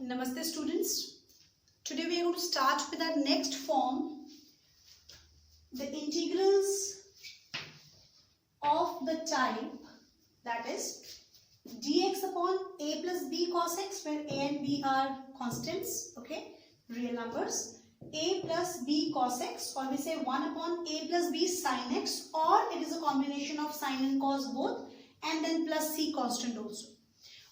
Namaste students. Today we are going to start with our next form, the integrals of the type that is dx upon a plus b cos x, where a and b are constants, okay, real numbers. A plus b cos x, or we say 1 upon a plus b sin x, or it is a combination of sin and cos both, and then plus c constant also.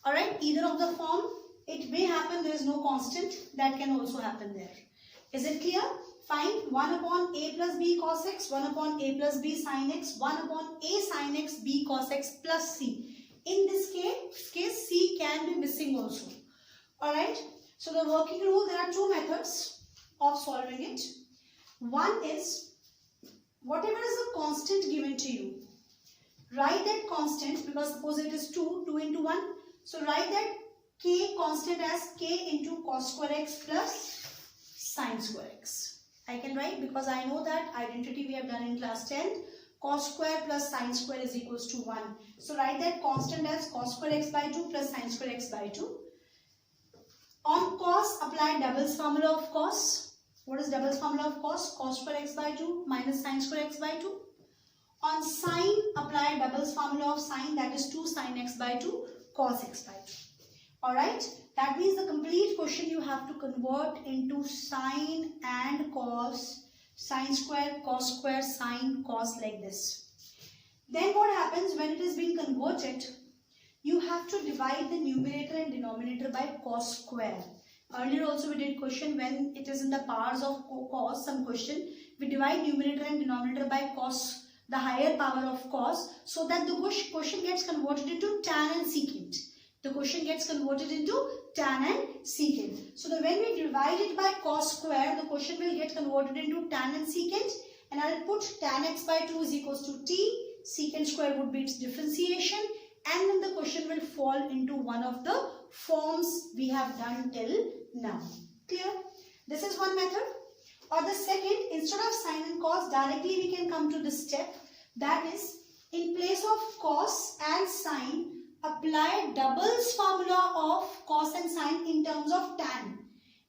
Alright, either of the form. It may happen there is no constant, that can also happen there. Is it clear? Find 1 upon a plus b cos x, 1 upon a plus b sin x, 1 upon a sin x, b cos x plus c. In this case c can be missing also. Alright, so the working rule, there are two methods of solving it. One is, whatever is the constant given to you, write that constant, because suppose it is 2 into 1. So write that k constant as k into cos square x plus sin square x. I can write, because I know that identity we have done in class 10. Cos square plus sin square is equals to 1. So write that constant as cos square x by 2 plus sin square x by 2. On cos, apply Double's formula of cos. What is Double's formula of cos? Cos square x by 2 minus sin square x by 2. On sine, apply Double's formula of sine, that is 2 sin x by 2 cos x by 2. Alright, that means the complete question you have to convert into sine and cos, sine square, cos square, sine, cos, like this. Then what happens when it is being converted? You have to divide the numerator and denominator by cos square. Earlier also we did question when it is in the powers of cos, some question. We divide numerator and denominator by cos, the higher power of cos, so that the question gets converted into tan and secant. The question gets converted into tan and secant. So when we divide it by cos square, the question will get converted into tan and secant, and I will put tan x by 2 is equals to t, secant square would be its differentiation, and then the question will fall into one of the forms we have done till now. Clear? This is one method. Or the second, instead of sine and cos, directly we can come to this step, that is, in place of cos and sine, apply Double's formula of cos and sine in terms of tan.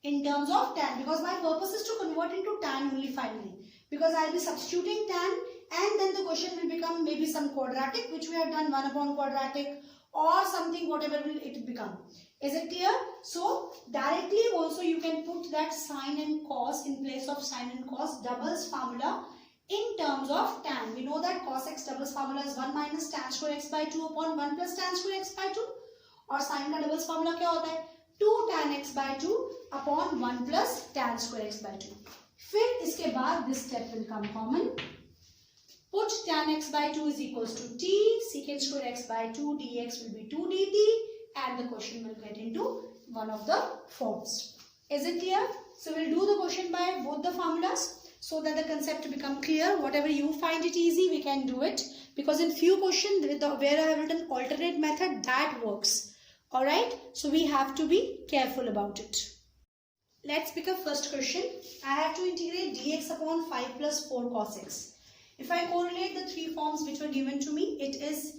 In terms of tan, because my purpose is to convert into tan only finally. Because I will be substituting tan, and then the question will become maybe some quadratic, which we have done 1 upon quadratic, or something, whatever will it become. Is it clear? So directly also you can put that sine and cos in place of sine and cos, Double's formula in terms of tan. We know that cos x Double's formula is 1 minus tan square x by 2 upon 1 plus tan square x by 2. और sin का Double's formula क्या होता है? 2 tan x by 2 upon 1 plus tan square x by 2. फिर इसके बाद this step will come common. Put tan x by 2 is equals to t, secant square x by 2 dx will be 2 dt, and the question will get into one of the forms. Is it clear? So we'll do the question by both the formulas, so that the concept become clear. Whatever you find it easy, we can do it, because in few questions where I have written alternate method, that works. Alright, so we have to be careful about it. Let's pick up first question. I have to integrate dx upon 5 plus 4 cos x. If I correlate the three forms which were given to me, it is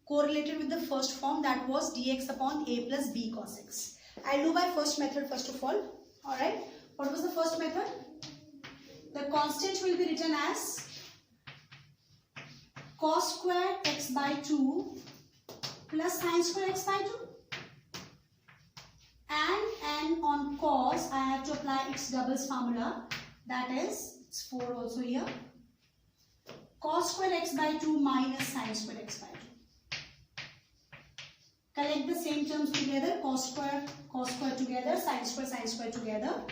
correlated with the first form, that was dx upon a plus b cos x. I'll do my first method first of all. Alright, what was the first method? The constant will be written as cos square x by 2 plus sin square x by 2, and on cos I have to apply its Double's formula, that is, it's 4 also here, cos square x by 2 minus sin square x by 2. Collect the same terms together, cos square together, sin square together.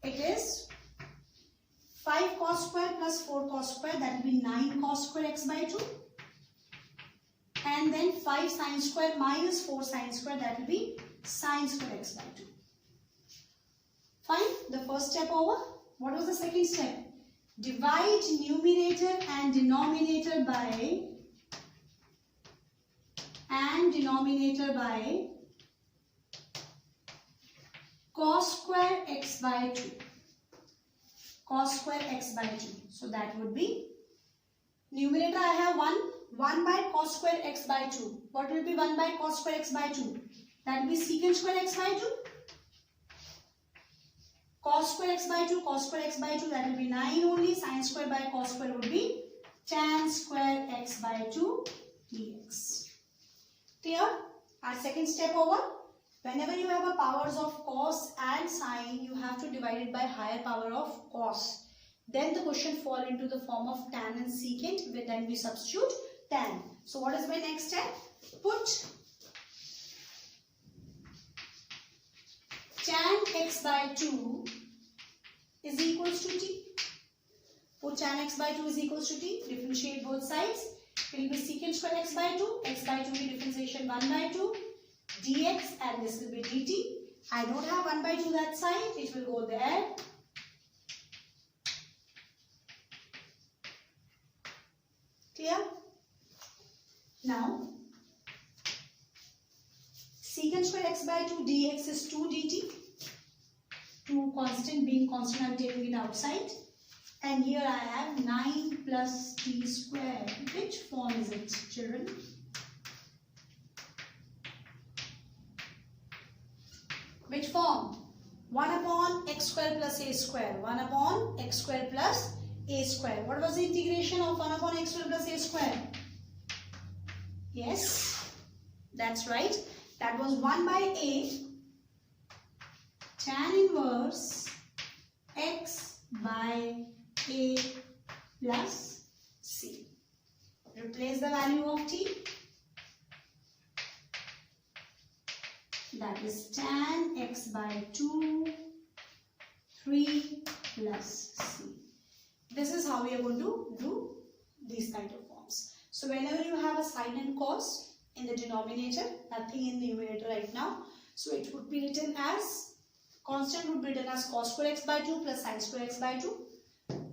It is 5 cos square plus 4 cos square, that will be 9 cos square x by 2. And then 5 sin square minus 4 sin square, that will be sin square x by 2. Fine, the first step over. What was the second step? Divide numerator and denominator by cos square x by 2. Cos square x by 2. So that would be, numerator I have 1 by cos square x by 2. What will be 1 by cos square x by 2? That will be secant square x by 2. Cos square x by 2, cos square x by 2, that will be 9 only. Sin square by cos square would be tan square x by 2 dx. Clear? Our second step over. Whenever you have a powers of cos and sin, you have to divide it by higher power of cos. Then the question fall into the form of tan and secant. Then we substitute tan. So what is my next step? Put tan x by 2 is equals to t. Put tan x by 2 is equals to t. Differentiate both sides. It will be secant square x by 2. X by 2 will be differentiation 1 by 2 dx, and this will be dt. I don't have 1 by 2 that side. It will go there. Clear? Now, secant square x by 2 dx is 2 dt. 2 constant, being constant, I am taking it outside. And here I have 9 plus t square. Which form is it, children? Which form? 1 upon x square plus a square. 1 upon x square plus a square. What was the integration of 1 upon x square plus a square? Yes, that's right. That was 1 by a tan inverse x by a plus c. Replace the value of t. That is tan x by 2, 3 plus c. This is how we are going to do these kind of forms. So whenever you have a sin and cos in the denominator, nothing in the numerator right now. So it would be written as, constant would be written as cos square x by 2 plus sin square x by 2.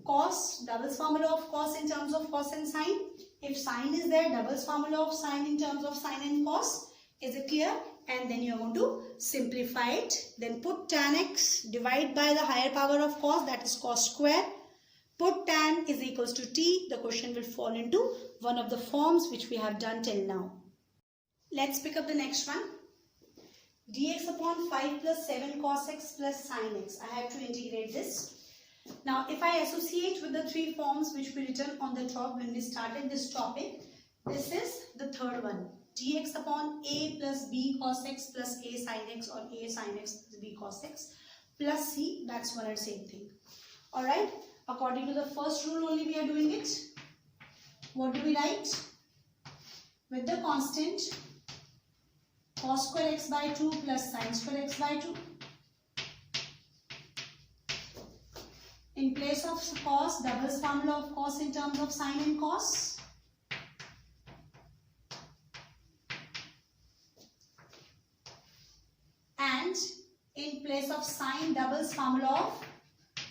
Cos, doubles formula of cos in terms of cos and sin. If sin is there, doubles formula of sin in terms of sin and cos. Is it clear? And then you are going to simplify it. Then put tan x, divide by the higher power of cos, that is cos square. Put tan is equals to t. The question will fall into one of the forms which we have done till now. Let's pick up the next one. Dx upon 5 plus 7 cos x plus sin x. I have to integrate this. Now, if I associate with the three forms which we written on the top when we started this topic, this is the third one. Dx upon a plus b cos x plus a sin x, or a sin x plus b cos x plus c. That's one and same thing. Alright. According to the first rule only we are doing it. What do we write? With the constant cos square x by 2 plus sin square x by 2. In place of cos, doubles formula of cos in terms of sin and cos. And in place of sin, doubles formula of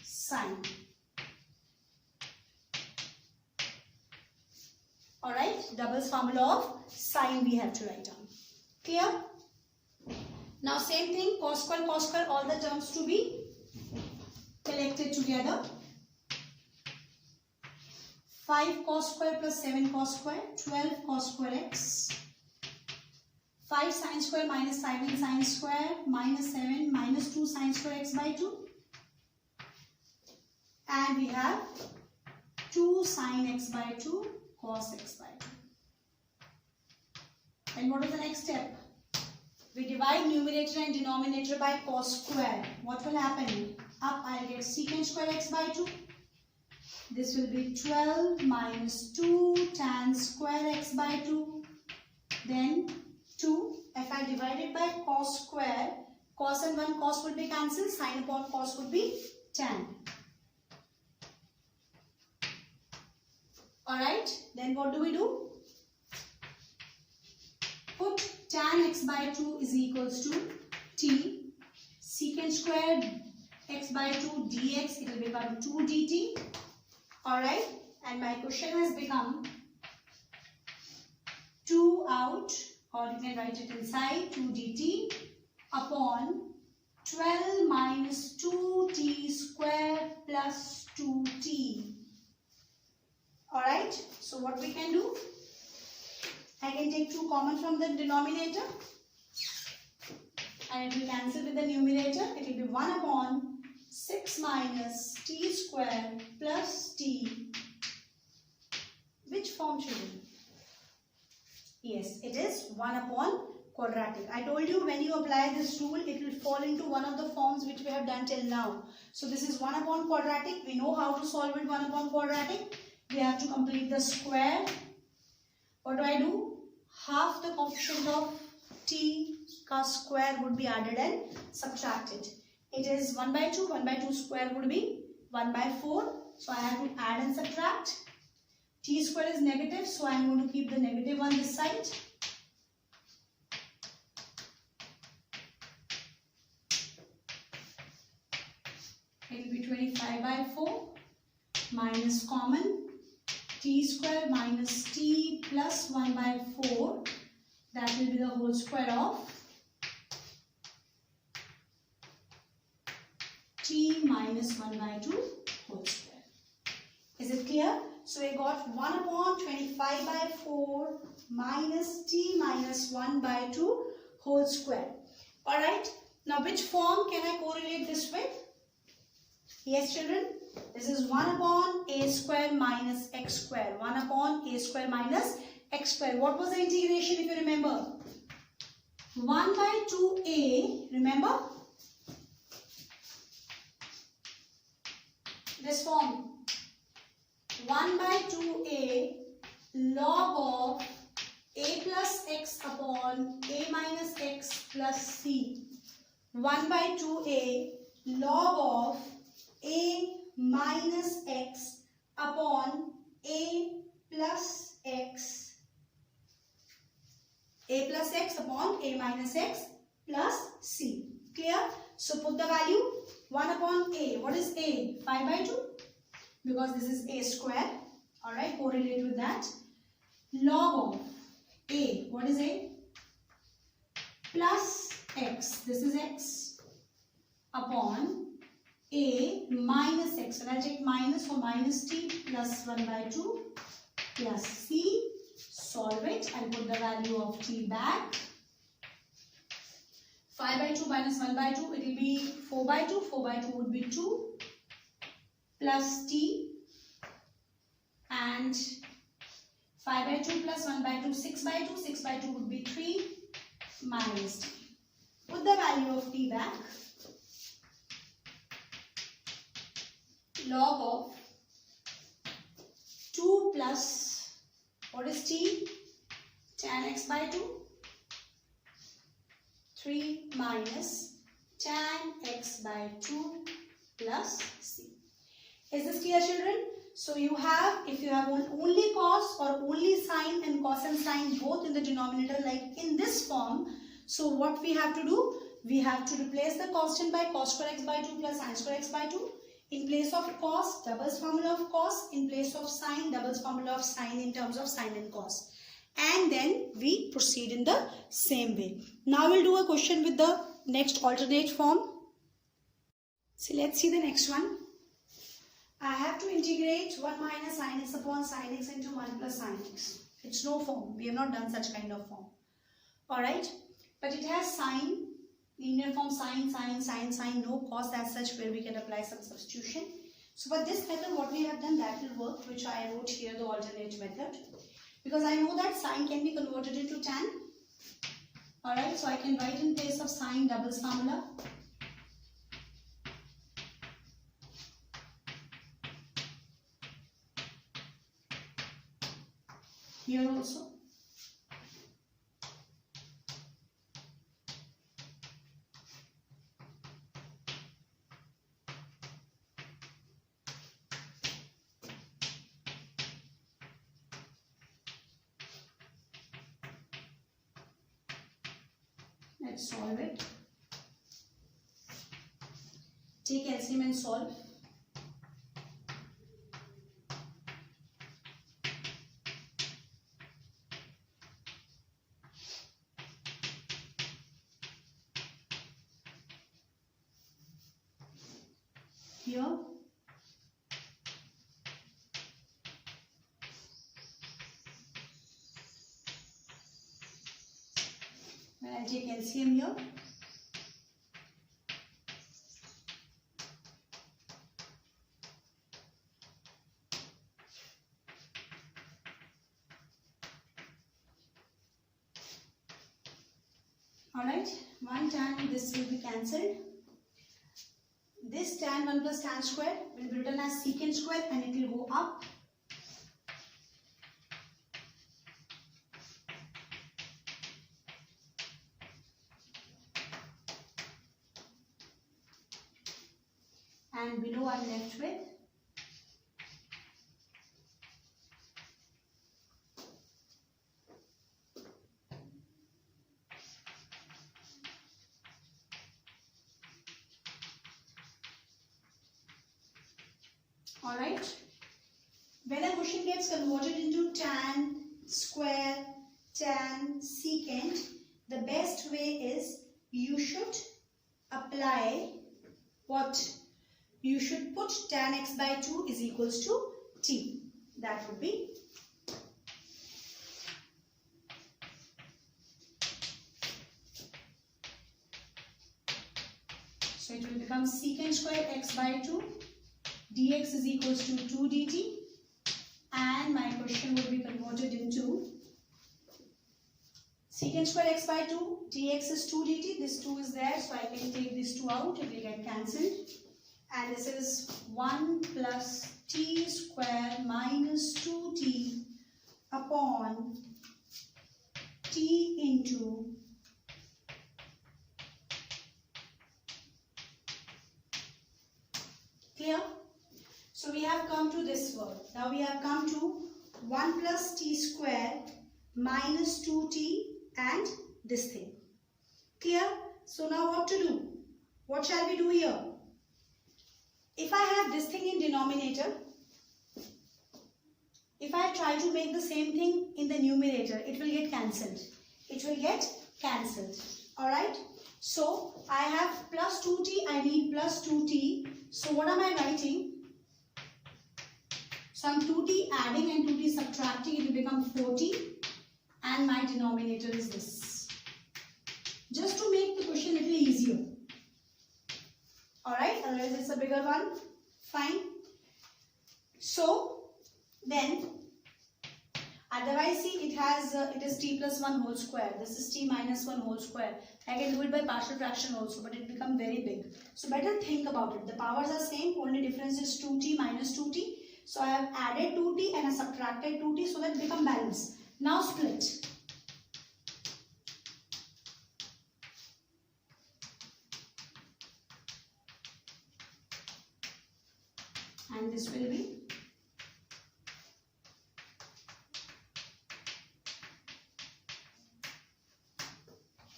sin. Alright, doubles formula of sin we have to write down. Clear? Now same thing, cos square, all the terms to be collected together. 5 cos square plus 7 cos square, 12 cos square x. 5 sin square minus 7 sin square minus 7 minus 2 sin square x by 2. And we have 2 sin x by 2 cos x by 2. And what is the next step? We divide numerator and denominator by cos square. What will happen? Up I'll get secant square x by 2. This will be 12 minus 2 tan square x by 2. Then 2. If I divide it by cos square, cos and 1 cos will be cancelled. Sin upon cos would be tan. Alright. Then what do we do? Put tan x by 2 is equals to t. Secant square x by 2 dx, it will become 2 dt. Alright. And my question has become 2 out, or you can write it inside, 2 dt upon 12 minus 2t square plus 2t. Alright. So what we can do? I can take 2 common from the denominator and it will cancel with the numerator. It will be 1 upon 6 minus t square plus t. Which form should it be? Yes, it is 1 upon quadratic. I told you when you apply this rule, it will fall into one of the forms which we have done till now. So this is 1 upon quadratic. We know how to solve it 1 upon quadratic. We have to complete the square. What do? Half the coefficient of t ka square would be added and subtracted. It is 1 by 2. 1 by 2 square would be 1 by 4. So I have to add and subtract. T square is negative, so I am going to keep the negative on this side. It will be 25 by 4 minus common t square minus t plus 1 by 4. That will be the whole square of t minus 1 by 2 whole square. Is it clear? So we got 1 upon 25 by 4 minus t minus 1 by 2 whole square. Alright. Now which form can I correlate this with? Yes children. This is 1 upon a square minus x square. 1 upon a square minus x square. What was the integration if you remember? 1 by 2a. Remember? This form. 1 by 2a log of a plus x upon a minus x plus c. 1 by 2a log of a minus x upon a plus x. A plus x upon a minus x plus c. Clear? So put the value 1 upon a. What is a? 5 by 2. Because this is a square. Alright, correlate with that. Log of a. What is a? Plus x. This is x. Upon a minus x. And I'll take minus for minus t plus 1 by 2 plus c. Solve it and put the value of t back. 5 by 2 minus 1 by 2. It will be 4 by 2. 4 by 2 would be 2. Plus t, and 5 by 2 plus 1 by 2, 6 by 2, 6 by 2 would be 3 minus t. Put the value of t back. Log of 2 plus, what is t? Tan x by 2. 3 minus tan x by 2 plus c. Is this clear children? So you have, if you have only cos or only sine and cos and sine both in the denominator like in this form, so what we have to do? We have to replace the constant by cos square x by 2 plus sine square x by 2. In place of cos, doubles formula of cos. In place of sine, doubles formula of sine in terms of sine and cos. And then we proceed in the same way. Now we'll do a question with the next alternate form. So let's see the next one. I have to integrate 1 minus sin x upon sin x into 1 plus sin x. It's no form. We have not done such kind of form. Alright. But it has sine, linear form sine, no cos as such where we can apply some substitution. So for this method what we have done, that will work, which I wrote here the alternate method. Because I know that sine can be converted into tan. Alright. So I can write in place of sine doubles formula. Here also. Let's solve it. Take LCM and solve. Here, when I take LCM here, Alright, 1 tan, this will be cancelled. This tan 1 plus tan square will be written as secant square and it will go up. And below I am left with alright. When a question gets converted into tan, square, tan, secant, the best way is you should apply what? You should put tan x by 2 is equals to t. That would be so it will become secant square x by 2 dx is equals to 2 dt, and my question will be converted into secant square x by 2 dx is 2 dt. This 2 is there, so I can take this 2 out, it will get cancelled. And this is 1 plus t square minus 2t upon t into clear? So we have come to this word. Now we have come to 1 plus t square minus 2t and this thing. Clear? So now what to do? What shall we do here? If I have this thing in denominator, if I try to make the same thing in the numerator, it will get cancelled. It will get cancelled. Alright? So I have plus 2t, I need plus 2t. So what am I writing? So I'm 2t adding and 2t subtracting, it will become 4t. And my denominator is this. Just to make the question a little easier. Alright, otherwise it's a bigger one. Fine. So then, otherwise see it is t plus 1 whole square. This is t minus 1 whole square. I can do it by partial fraction also, but it becomes very big. So better think about it. The powers are same, only difference is 2t minus 2t. So I have added 2t and I subtracted 2t so that it becomes balanced. Now split. And this will be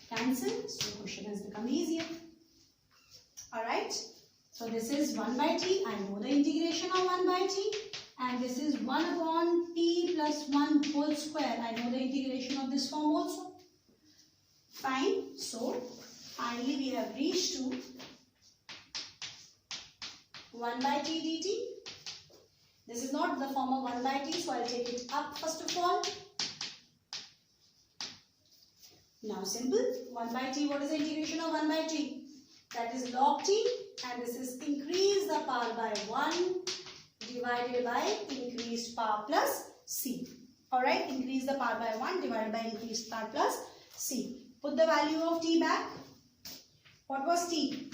cancelled. So the question has become easier. Alright. So this is 1 by t. I know the integration of 1 by t. And this is 1 upon t plus 1 whole square. I know the integration of this form also. Fine. So finally we have reached to 1 by t dt. This is not the form of 1 by t, so I'll take it up first of all. Now simple. 1 by t, what is the integration of 1 by t? That is log t, and this is increase the power by 1 divided by increased power plus c. Alright, increase the power by 1 divided by increased power plus c. Put the value of t back. What was t?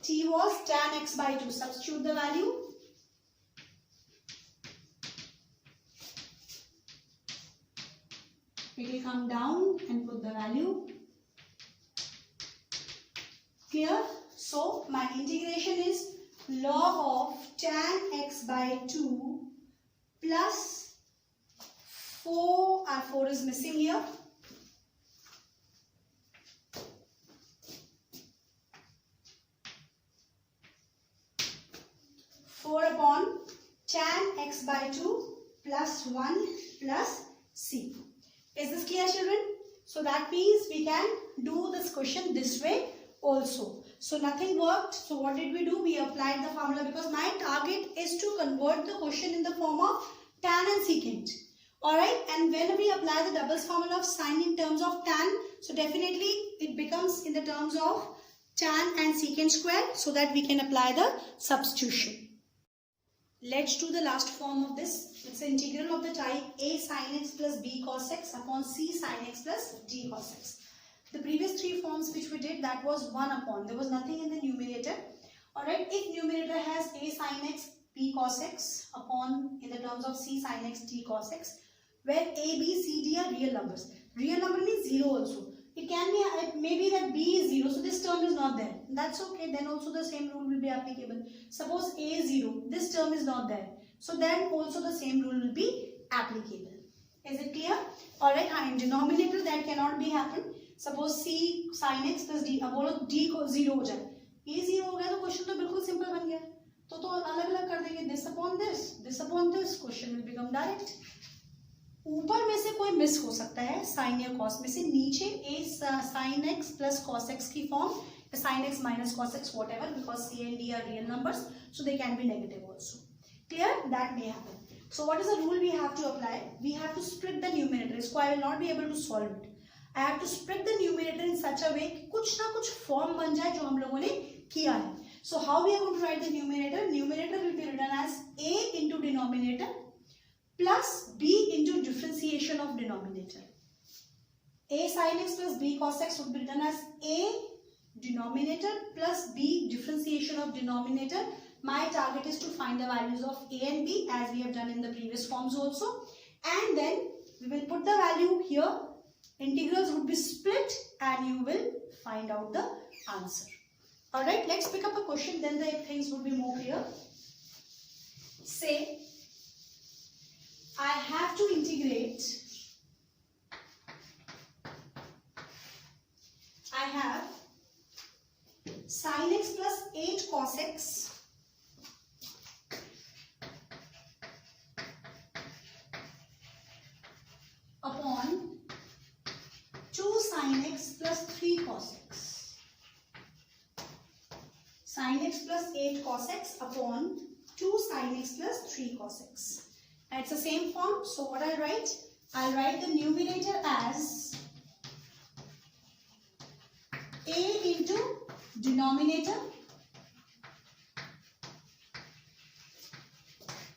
T was tan x by 2. Substitute the value. It will come down and put the value. Clear? So my integration is log of tan x by 2 plus 4. Our 4 is missing here. Upon tan x by 2 plus 1 plus c. Is this clear, children? So that means we can do this question this way also. So nothing worked. So what did we do? We applied the formula because my target is to convert the question in the form of tan and secant. Alright, and when we apply the doubles formula of sine in terms of tan, so definitely it becomes in the terms of tan and secant square, so that we can apply the substitution. Let's do the last form of this. It's an integral of the type a sin x plus b cos x upon c sin x plus d cos x. The previous three forms which we did, that was 1 upon. There was nothing in the numerator. Alright, if numerator has a sin x, b cos x upon in the terms of c sin x, d cos x, where a, b, c, d are real numbers. Real number means 0 also. It can be, it may be that b is 0, so this term is not there. That's okay, then also the same rule will be applicable. Suppose a is 0, this term is not there. So then also the same rule will be applicable. Is it clear? Alright, in denominator that cannot be happen. Suppose c sin x plus d, अब बोलो d को 0 हो जाए. ये 0 हो गया तो question तो बिल्कुल सिंपल बन गया. तो अलग अलग कर देंगे. This upon this, question will become direct. ऊपर में से कोई मिस हो सकता है साइन या कॉस में से. नीचे a sin x plus cos x की form, sin x minus cos x whatever, because c and d are real numbers, so they can be negative also. Clear? That may happen. So what is the rule we have to apply? We have to split the numerator. So I will not be able to solve it. I have to split the numerator in such a way कि कुछ ना कुछ form बन जाए जो हम लोगों ने किया है. So how we are going to write the numerator? Numerator will be written as a into denominator plus b into differentiation of denominator. A sin x plus b cos x would be written as a denominator plus b differentiation of denominator. My target is to find the values of a and b as we have done in the previous forms also. And then we will put the value here. Integrals would be split and you will find out the answer. Alright, let's pick up a question, then the things would be more clear. Say, I have to integrate, I have sin x plus 8 cos x upon 2 sin x plus 3 cos x. Sin x plus 8 cos x upon 2 sin x plus 3 cos x. It's the same form. So what I'll write? I'll write the numerator as a into denominator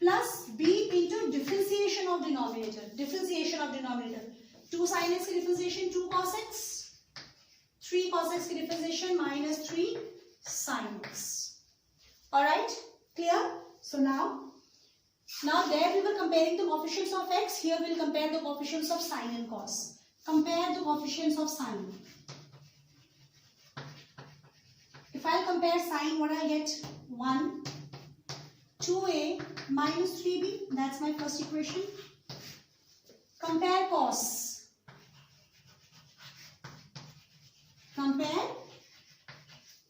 plus b into differentiation of denominator. Differentiation of denominator. 2 sin x की differentiation 2 cos x, 3 cos x की differentiation minus 3 sin x. Alright, clear? So now there we were comparing the coefficients of x. Here we will compare the coefficients of sin and cos. Compare the coefficients of sin. If I compare sin, what I get? 1, 2a minus 3b. That's my first equation. Compare cos. Compare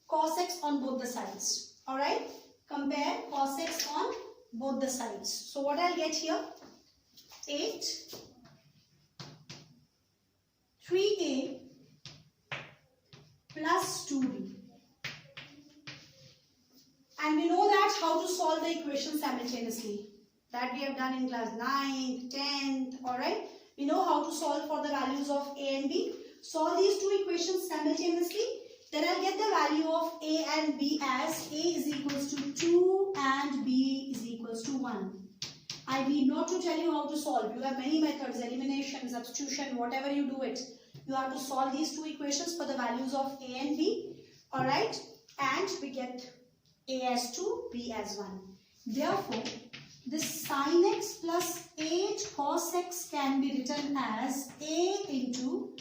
cos x on both the sides. Alright? Compare cos x on both the sides. So what I'll get here? 8, 3a plus 2b. And we know that how to solve the equation simultaneously. That we have done in class 9th, 10th, alright? We know how to solve for the values of a and b. Solve these two equations simultaneously. Then I'll get the value of a and b as a is equals to 2 and b is equals to 1. I need not to tell you how to solve. You have many methods, elimination, substitution, whatever you do it. You have to solve these two equations for the values of a and b. Alright? And we get a as 2, b as 1. Therefore, this sin x plus 8 cos x can be written as a into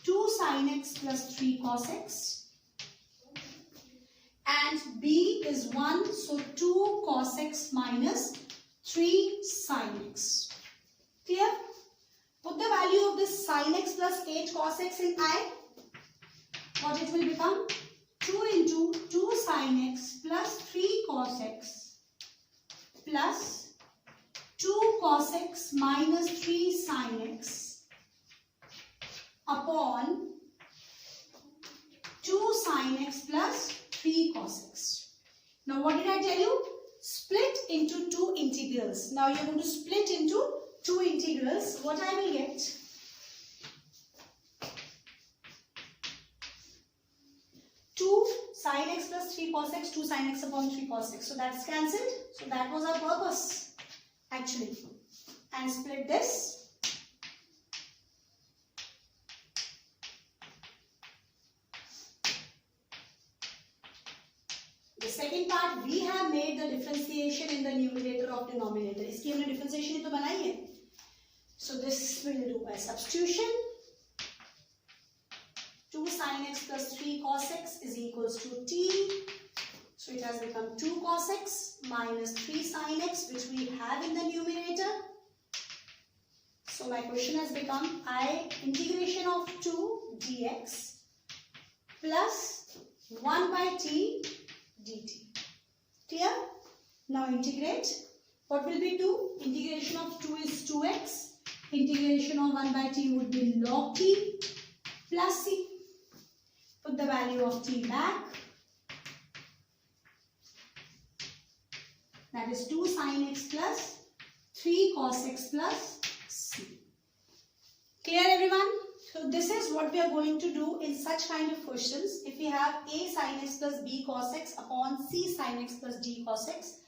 2 sin x plus 3 cos x, and b is 1, so 2 cos x minus 3 sin x. Clear? Put the value of this sin x plus 8 cos x in I. What it will become? 2 into 2 sin x plus 3 cos x plus 2 cos x minus 3 sin x upon 2 sin x plus 3 cos x. Now what did I tell you? Split into two integrals. Now you are going to split into two integrals. What I will get? 2 sin x plus 3 cos x, 2 sin x upon 3 cos x. So that's cancelled. So that was our purpose actually. And split this. The second part, we have made the differentiation in the numerator of denominator. इसकी हमने differentiation ही तो बनाई है. So this we will do by substitution. 2 sin x plus 3 cos x is equals to t. So it has become 2 cos x minus 3 sin x, which we have in the numerator. So my question has become integration of 2 dx plus 1 by t dt. Clear? Now integrate. What will be 2? Integration of 2 is 2x. Integration of 1 by t would be log t plus c. Put the value of t back. That is 2 sin x plus 3 cos x plus c. Clear everyone? So this is what we are going to do in such kind of questions. If we have a sin x plus b cos x upon c sin x plus d cos x,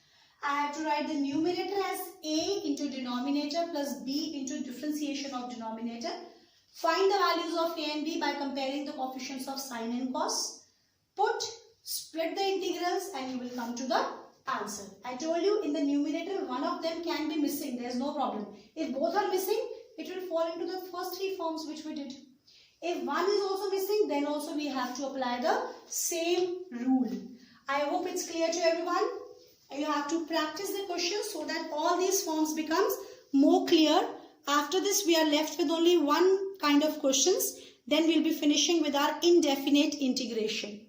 I have to write the numerator as a into denominator plus b into differentiation of denominator. Find the values of a and b by comparing the coefficients of sin and cos. Split the integrals and you will come to the answer. I told you in the numerator one of them can be missing. There is no problem. If both are missing, it will fall into the first 3 forms which we did. If one is also missing, then also we have to apply the same rule. I hope it's clear to everyone. You have to practice the questions so that all these forms becomes more clear. After this, we are left with only one kind of questions. Then we'll be finishing with our indefinite integration.